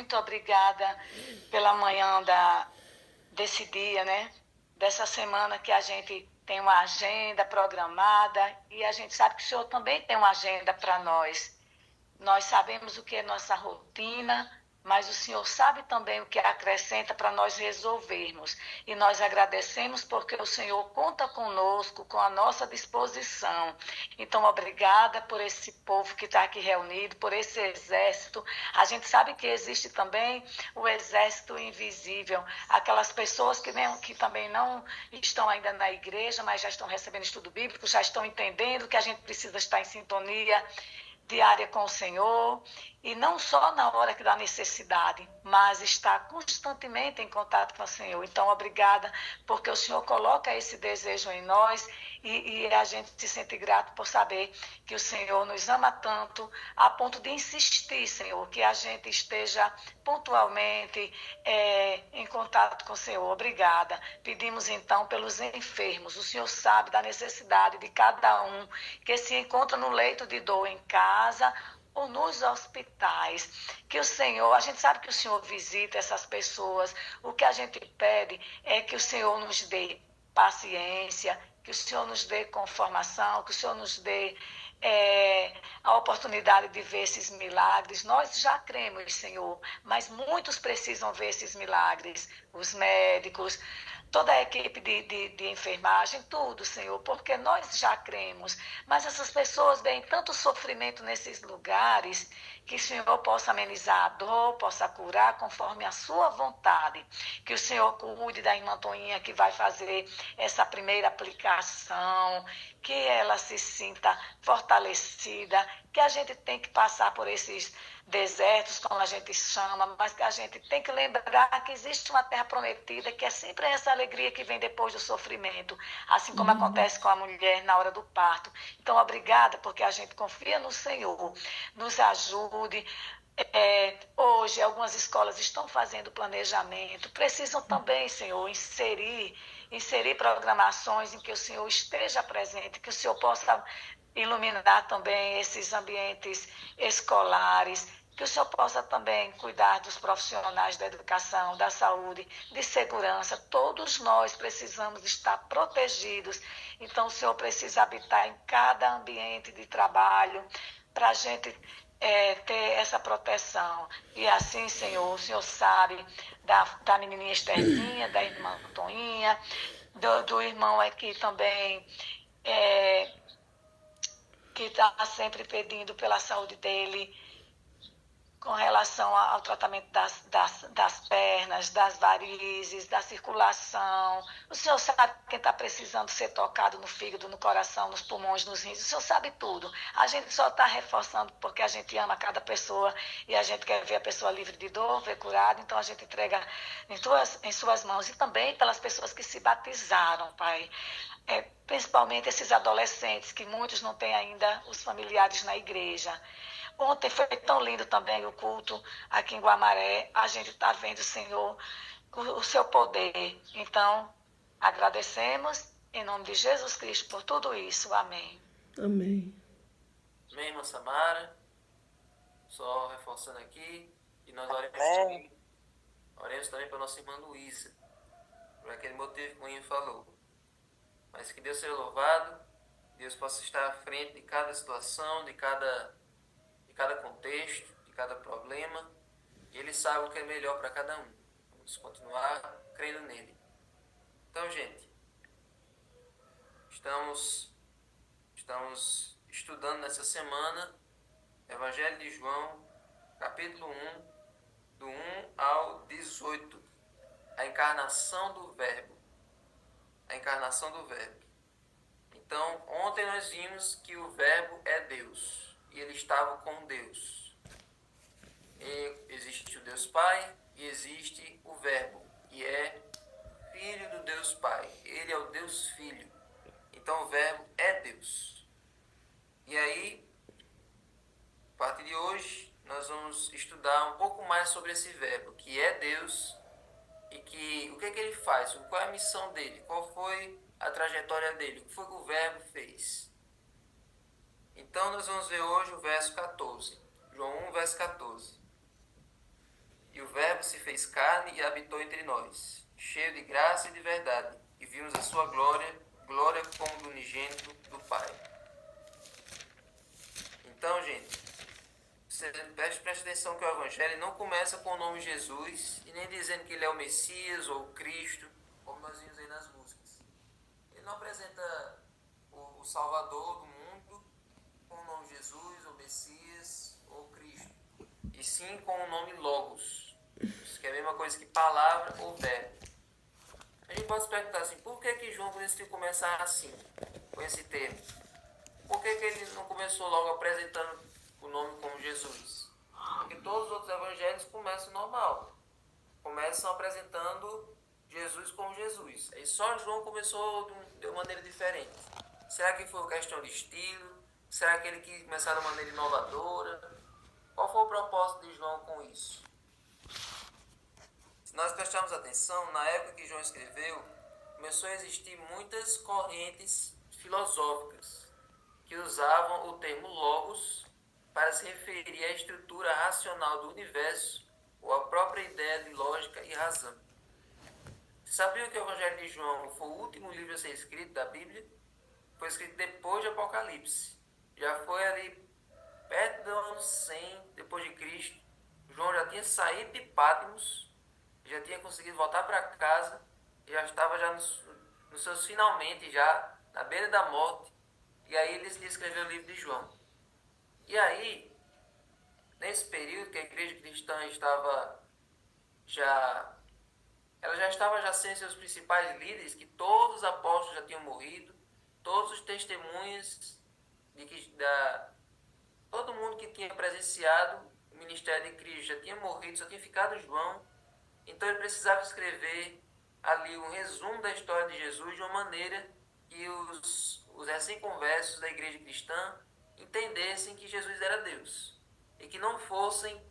muito obrigada pela manhã desse dia, né? Dessa semana que a gente tem uma agenda programada e a gente sabe que o Senhor também tem uma agenda para nós. Nós sabemos o que é nossa rotina, mas o Senhor sabe também o que acrescenta para nós resolvermos. E nós agradecemos porque o Senhor conta conosco, com a nossa disposição. Então, obrigada por esse povo que está aqui reunido, por esse exército. A gente sabe que existe também o exército invisível, aquelas pessoas que também não estão ainda na igreja, mas já estão recebendo estudo bíblico, já estão entendendo que a gente precisa estar em sintonia diária com o Senhor, e não só na hora que dá necessidade, mas estar constantemente em contato com o Senhor. Então, obrigada, porque o Senhor coloca esse desejo em nós e a gente se sente grato por saber que o Senhor nos ama tanto a ponto de insistir, Senhor, que a gente esteja pontualmente em contato com o Senhor. Obrigada. Pedimos então pelos enfermos. O Senhor sabe da necessidade de cada um que se encontra no leito de dor em casa ou nos hospitais, que o Senhor, a gente sabe que o Senhor visita essas pessoas, o que a gente pede é que o Senhor nos dê paciência, que o Senhor nos dê conformação, que o Senhor nos dê a oportunidade de ver esses milagres. Nós já cremos, Senhor, mas muitos precisam ver esses milagres, os médicos, toda a equipe de enfermagem, tudo, Senhor, porque nós já cremos, mas essas pessoas veem tanto sofrimento nesses lugares, que o Senhor possa amenizar a dor, possa curar conforme a sua vontade, que o Senhor cuide da irmã Toinha que vai fazer essa primeira aplicação, que ela se sinta fortalecida, que a gente tem que passar por esses desertos, como a gente chama, mas que a gente tem que lembrar que existe uma terra prometida, que é sempre essa alegria que vem depois do sofrimento, assim como acontece com a mulher na hora do parto. Então, obrigada, porque a gente confia no Senhor, nos ajude. Hoje, algumas escolas estão fazendo planejamento, precisam também, Senhor, inserir programações em que o Senhor esteja presente, que o Senhor possa iluminar também esses ambientes escolares, que o Senhor possa também cuidar dos profissionais da educação, da saúde, de segurança. Todos nós precisamos estar protegidos. Então, o Senhor precisa habitar em cada ambiente de trabalho para a gente ter essa proteção. E assim, Senhor, o Senhor sabe da menininha Estherzinha, da irmã Toinha, do irmão aqui também, que está sempre pedindo pela saúde dele, com relação ao tratamento das pernas, das varizes, da circulação. O Senhor sabe quem está precisando ser tocado no fígado, no coração, nos pulmões, nos rins. O Senhor sabe tudo. A gente só está reforçando porque a gente ama cada pessoa e a gente quer ver a pessoa livre de dor, ver curada. Então, a gente entrega em suas mãos. E também pelas pessoas que se batizaram, Pai. Principalmente esses adolescentes, que muitos não têm ainda os familiares na igreja. Ontem foi tão lindo também o culto aqui em Guamaré. A gente está vendo, Senhor, o seu poder. Então, agradecemos em nome de Jesus Cristo por tudo isso. Amém. Amém. Amém, irmã Samara. Só reforçando aqui. E nós oremos também para nossa irmã Luísa, por aquele motivo que o Inho falou. Mas que Deus seja louvado, Deus possa estar à frente de cada situação, de cada contexto, de cada problema, e Ele sabe o que é melhor para cada um. Vamos continuar crendo nele. Então, gente, estamos estudando nessa semana Evangelho de João, capítulo 1, do 1 ao 18, a encarnação do Verbo. A encarnação do Verbo. Então, ontem nós vimos que o Verbo é Deus, e ele estava com Deus. E existe o Deus Pai e existe o Verbo, que é filho do Deus Pai. Ele é o Deus Filho. Então, o Verbo é Deus. E aí, a partir de hoje, nós vamos estudar um pouco mais sobre esse Verbo, que é Deus, e que o que é que ele faz, qual é a missão dele, qual foi a trajetória dele, o que foi que o Verbo fez. Então nós vamos ver hoje o verso 14, João 1, verso 14. E Verbo se fez carne e habitou entre nós, cheio de graça e de verdade, e vimos a sua glória, glória como do unigênito do Pai. Então, gente, você preste atenção que o Evangelho não começa com o nome Jesus e nem dizendo que ele é o Messias ou o Cristo, como nós vimos aí nas músicas. Ele não apresenta o Salvador do mundo com o nome Jesus, ou Messias, ou Cristo, e sim com o nome Logos, que é a mesma coisa que palavra ou verbo. A gente pode se perguntar assim, por que João decidiu começar assim, com esse termo? Por que ele não começou logo apresentando o nome como Jesus? Porque todos os outros evangelhos começam normal, começam apresentando Jesus como Jesus. Aí só João começou de uma maneira diferente. Será que foi uma questão de estilo? Será que ele quis começar de uma maneira inovadora? Qual foi o propósito de João com isso? Se nós prestarmos atenção, na época que João escreveu, começou a existir muitas correntes filosóficas que usavam o termo logos para se referir à estrutura racional do universo ou à própria ideia de lógica e razão. Você sabia que o Evangelho de João foi o último livro a ser escrito da Bíblia? Foi escrito depois de Apocalipse. Já foi ali perto do ano 100 depois de Cristo. João já tinha saído de Patmos, já tinha conseguido voltar para casa, já estava já nos seus finalmente, já na beira da morte. E aí ele escreveu o livro de João. E aí, nesse período que a igreja cristã estava já... Ela já estava já sem seus principais líderes, que todos os apóstolos já tinham morrido, todos os testemunhas de que todo mundo que tinha presenciado o ministério de Cristo já tinha morrido, só tinha ficado João. Então ele precisava escrever ali um resumo da história de Jesus de uma maneira que os recém-conversos da igreja cristã entendessem que Jesus era Deus e que não fossem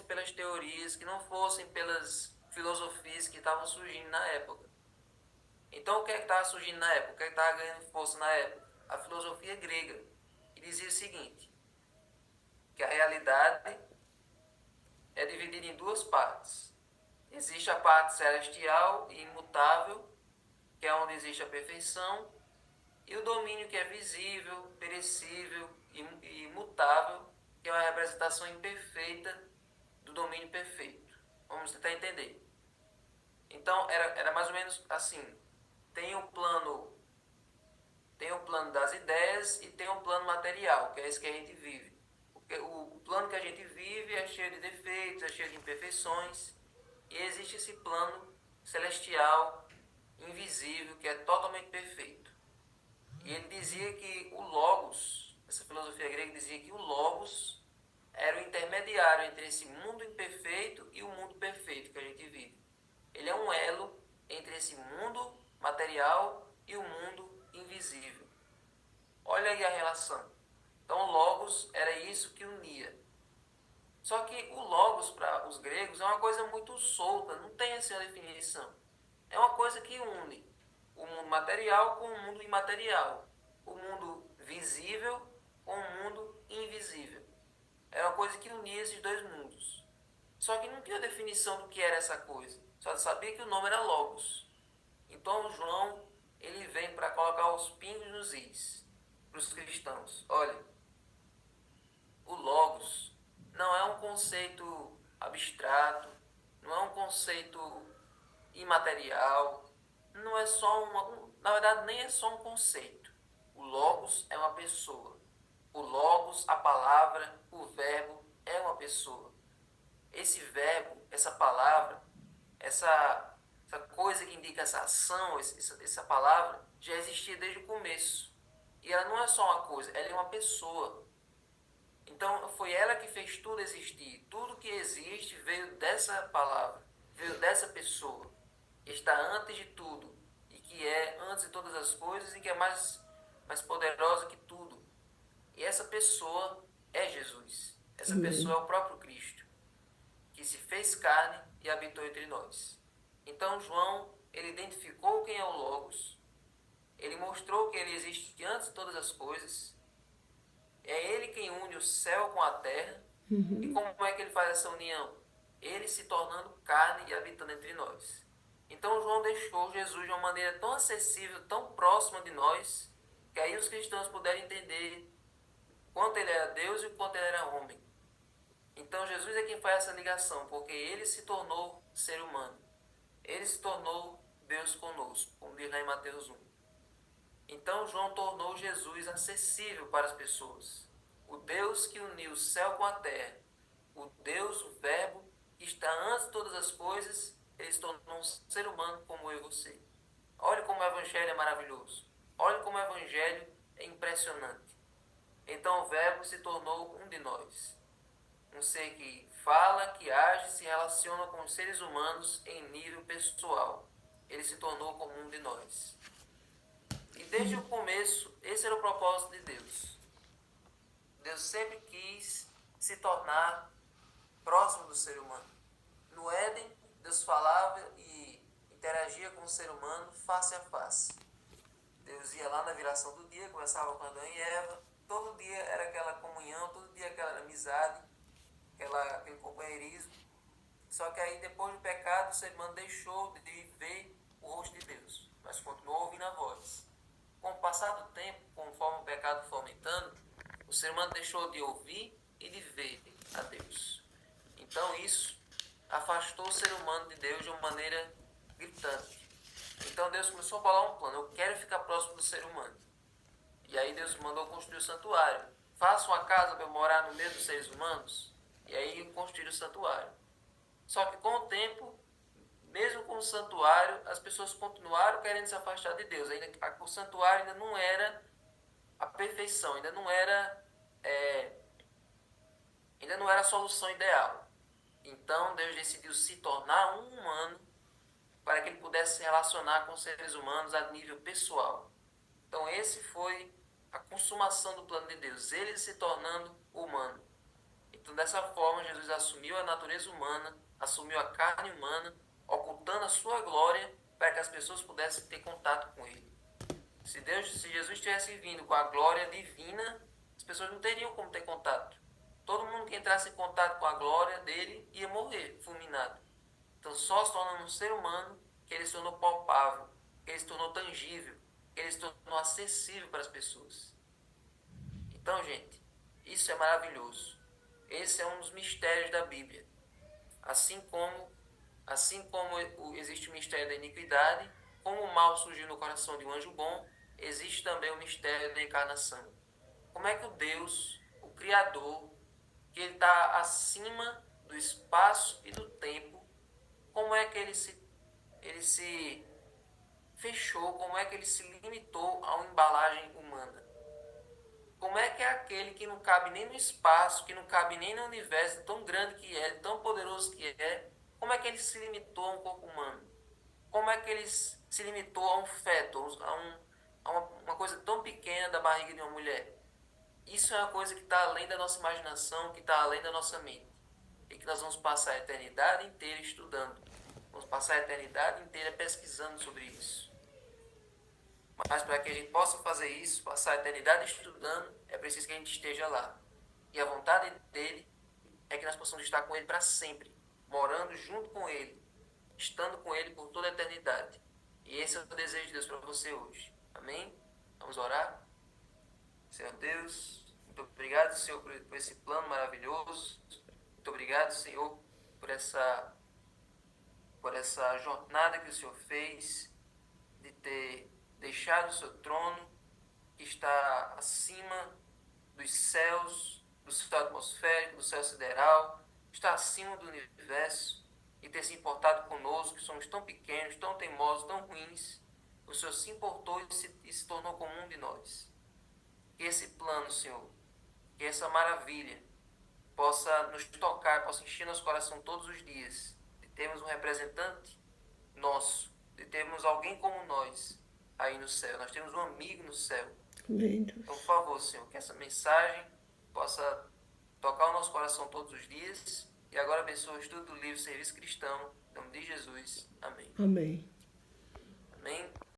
pelas teorias, que não fossem pelas filosofias que estavam surgindo na época. Então o que é que estava surgindo na época? O que é que estava ganhando força na época? A filosofia grega, que dizia o seguinte, que a realidade é dividida em duas partes. Existe a parte celestial e imutável, que é onde existe a perfeição, e o domínio que é visível, perecível e imutável, que é uma representação imperfeita do domínio perfeito. Vamos tentar entender. Então, era mais ou menos assim. Tem o plano das ideias e tem um plano material, que é esse que a gente vive. O plano que a gente vive é cheio de defeitos, é cheio de imperfeições, e existe esse plano celestial, invisível, que é totalmente perfeito. E ele dizia que o Logos, essa filosofia grega dizia que o Logos era o intermediário entre esse mundo imperfeito e o mundo perfeito que a gente vive. Ele é um elo entre esse mundo material e o mundo invisível. Olha aí a relação. Então o Logos era isso que unia. Só que o Logos para os gregos é uma coisa muito solta, não tem essa definição. É uma coisa que une o mundo material com o mundo imaterial, o mundo visível com o mundo invisível. Era uma coisa que unia esses dois mundos. Só que não tinha definição do que era essa coisa. Só sabia que o nome era Logos. Então João, ele vem para colocar os pingos nos is para os cristãos. Olha, o Logos não é um conceito abstrato, não é um conceito imaterial, não é só na verdade nem é só um conceito. O Logos é uma pessoa. O Logos, a palavra, o verbo é uma pessoa. Esse verbo, essa palavra, essa coisa que indica essa ação, essa palavra, já existia desde o começo. E ela não é só uma coisa, ela é uma pessoa. Então foi ela que fez tudo existir. Tudo que existe veio dessa palavra, veio dessa pessoa. Que está antes de tudo e que é antes de todas as coisas e que é mais poderosa que tudo. E essa pessoa é Jesus. Essa pessoa é o próprio Cristo, que se fez carne e habitou entre nós. Então João, ele identificou quem é o Logos, ele mostrou que ele existe antes de todas as coisas, é ele quem une o céu com a terra. E como é que ele faz essa união? ele se tornando carne e habitando entre nós. Então João deixou Jesus de uma maneira tão acessível, tão próxima de nós, que aí os cristãos puderam entender quanto ele era Deus e o quanto ele era homem. Então Jesus é quem faz essa ligação, porque ele se tornou ser humano. Ele se tornou Deus conosco, como diz lá em Mateus 1. Então João tornou Jesus acessível para as pessoas. O Deus que uniu o céu com a terra, o Deus, o Verbo, que está antes de todas as coisas, ele se tornou um ser humano como eu e você. Olha como o Evangelho é maravilhoso. Olha como o Evangelho é impressionante. Então o Verbo se tornou um de nós. Um ser que fala, que age, se relaciona com os seres humanos em nível pessoal. Ele se tornou como um de nós. E desde o começo, esse era o propósito de Deus. Deus sempre quis se tornar próximo do ser humano. No Éden, Deus falava e interagia com o ser humano face a face. Deus ia lá na viração do dia, conversava com Adão e Eva. Todo dia era aquela comunhão, todo dia aquela amizade, aquele companheirismo. Só que aí, depois do pecado, o ser humano deixou de ver o rosto de Deus, mas continuou ouvindo a voz. Com o passar do tempo, conforme o pecado foi aumentando, o ser humano deixou de ouvir e de ver a Deus. Então isso afastou o ser humano de Deus de uma maneira gritante. Então Deus começou a falar um plano: eu quero ficar próximo do ser humano. E aí Deus mandou construir o santuário. Faça uma casa para eu morar no meio dos seres humanos. E aí construir o santuário. Só que com o tempo, mesmo com o santuário, as pessoas continuaram querendo se afastar de Deus. O santuário ainda não era a perfeição, ainda não era a solução ideal. Então Deus decidiu se tornar um humano para que ele pudesse se relacionar com os seres humanos a nível pessoal. Então esse foi a consumação do plano de Deus, ele se tornando humano. Então dessa forma Jesus assumiu a natureza humana, assumiu a carne humana, ocultando a sua glória para que as pessoas pudessem ter contato com ele. Se Jesus tivesse vindo com a glória divina, as pessoas não teriam como ter contato. Todo mundo que entrasse em contato com a glória dele ia morrer, fulminado. Então só se tornando um ser humano que ele se tornou palpável, que ele se tornou tangível, que ele se tornou acessível para as pessoas. Então, gente, isso é maravilhoso. Esse é um dos mistérios da Bíblia. Assim como existe o mistério da iniquidade, como o mal surgiu no coração de um anjo bom, existe também o mistério da encarnação. Como é que o Deus, o Criador, que ele está acima do espaço e do tempo, como é que ele se fechou, como é que ele se limitou a uma embalagem humana? Como é que é aquele que não cabe nem no espaço, que não cabe nem no universo, tão grande que é, tão poderoso que é, como é que ele se limitou a um corpo humano? Como é que ele se limitou a um feto, a uma coisa tão pequena da barriga de uma mulher? Isso é uma coisa que está além da nossa imaginação, que está além da nossa mente. E que nós vamos passar a eternidade inteira estudando. Vamos passar a eternidade inteira pesquisando sobre isso. Mas para que a gente possa fazer isso, passar a eternidade estudando, é preciso que a gente esteja lá. E a vontade dele é que nós possamos estar com ele para sempre, morando junto com ele, estando com ele por toda a eternidade. E esse é o desejo de Deus para você hoje. Amém? Vamos orar? Senhor Deus, muito obrigado, Senhor, por esse plano maravilhoso. Muito obrigado, Senhor, por essa jornada que o Senhor fez de ter deixado o seu trono, que está acima dos céus, do céu atmosférico, do céu sideral, está acima do universo, e ter se importado conosco, que somos tão pequenos, tão teimosos, tão ruins. O Senhor se importou e se tornou como um de nós. Que esse plano, Senhor, que essa maravilha possa nos tocar, possa encher nosso coração todos os dias, de termos um representante nosso, de termos alguém como nós aí no céu. Nós temos um amigo no céu. Então, por favor, Senhor, que essa mensagem possa tocar o nosso coração todos os dias. E agora abençoa o estudo do livro Serviço Cristão. Em nome de Jesus. Amém. Amém. Amém.